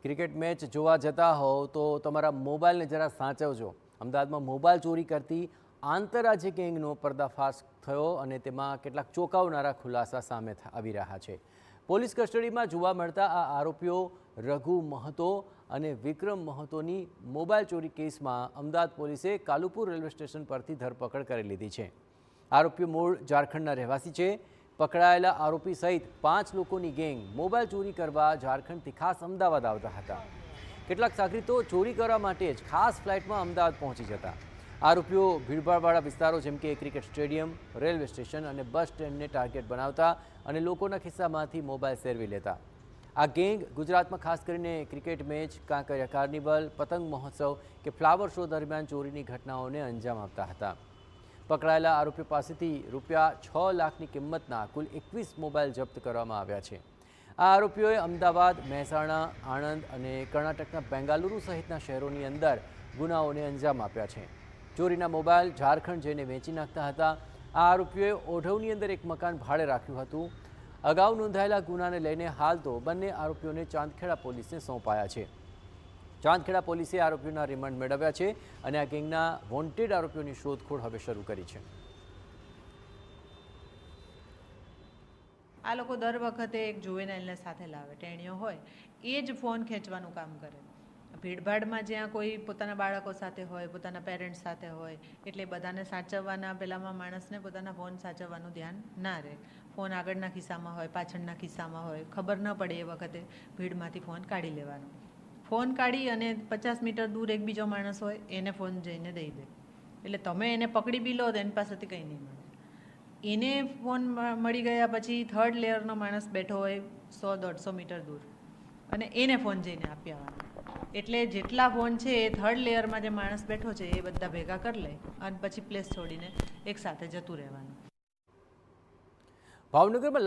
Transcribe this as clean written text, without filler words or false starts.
Cricket match જોવા જતા હો તો તમારા મોબાઈલને જરા સાચવજો। અમદાવાદમાં મોબાઈલ ચોરી કરતી આંતરરાજ્ય ગેંગનો પર્દાફાશ થયો અને તેમાં કેટલાક ચોંકાવનારા ખુલાસા સામે આવી રહ્યા છે। પોલીસ કસ્ટડીમાં જોવા મળતા આ આરોપીઓ રઘુ મહતો અને વિક્રમ મહતોની મોબાઈલ ચોરી કેસમાં અમદાવાદ પોલીસે કાલુપુર રેલવે સ્ટેશન પરથી ધરપકડ કરી લીધી છે। આરોપીઓ મૂળ ઝારખંડના રહેવાસી છે। પકડાયેલા આરોપી સહિત 5 લોકોની ગેંગ મોબાઈલ ચોરી કરવા ઝારખંડથી ખાસ અમદાવાદ આવતા હતા। કેટલાક સાગરીતો ચોરી કરવા માટે જ ખાસ ફ્લાઇટમાં અમદાવાદ પહોંચી જતા। આરોપીઓ ભીડભાડવાળા વિસ્તારો જેમ કે ક્રિકેટ સ્ટેડિયમ, રેલવે સ્ટેશન અને બસ સ્ટેન્ડને ટાર્ગેટ બનાવતા અને લોકોના ખિસ્સામાંથી મોબાઈલ સેરવી લેતા। આ ગેંગ ગુજરાતમાં ખાસ કરીને ક્રિકેટ મેચ, કાંકરિયા કાર્નિવલ, પતંગ મહોત્સવ કે ફ્લાવર શો દરમિયાન ચોરીની ઘટનાઓને અંજામ આપતા હતા। પકડાયેલા આરોપીઓ પાસેથી રૂપિયા 6 લાખની કિંમતના કુલ 21 મોબાઈલ જપ્ત કરવામાં આવ્યા છે। આ આરોપીઓએ અમદાવાદ, મહેસાણા, આણંદ અને કર્ણાટકના બેંગાલુરુ સહિતના શહેરોની અંદર ગુનાઓને અંજામ આપ્યા છે। ચોરીના મોબાઈલ ઝારખંડ જઈને વેચી નાખતા હતા। આ આરોપીઓએ ઓઢવની અંદર એક મકાન ભાડે રાખ્યું હતું। અગાઉ નોંધાયેલા ગુનાને લઈને હાલ તો બંને આરોપીઓને ચાંદખેડા પોલીસને સોંપાયા છે। ચાંદખેડા પોલીસે આરોપીઓના રિમાન્ડ મેળવ્યા છે અને આ ગેંગના વોન્ટેડ આરોપીઓની શોધખોળ હવે શરૂ કરી છે। આ લોકો દર વખતે એક જુવેનાઇલને સાથે લાવે, ટેણીઓ હોય એ જ ફોન ખેંચવાનું કામ કરે। ભીડભાડમાં જ્યાં કોઈ પોતાના બાળકો સાથે હોય, પોતાના પેરેન્ટ્સ સાથે હોય, એટલે બધાને સાચવવાના પેલામાં માણસને પોતાના ફોન સાચવવાનું ધ્યાન ના રહે। ફોન આગળના ખિસ્સામાં હોય, પાછળના ખિસ્સામાં હોય, ખબર ન પડે એ વખતે ભીડમાંથી ફોન કાઢી લેવાનો। ફોન કાઢી અને 50 મીટર દૂર એક બીજો માણસ હોય એને ફોન જઈને દઈ દે, એટલે તમે એને પકડી બી લો તો એની પાસેથી કંઈ નહીં મળે। એને ફોન મળી ગયા પછી થર્ડ લેયરનો માણસ બેઠો હોય 100-150 મીટર દૂર અને એને ફોન જઈને આપી આવવાનો, એટલે જેટલા ફોન છે એ થર્ડ લેયરમાં જે માણસ બેઠો છે એ બધા ભેગા કરી લે અને પછી પ્લેસ છોડીને એક સાથે જતું રહેવાનું। ભાવનગરમાં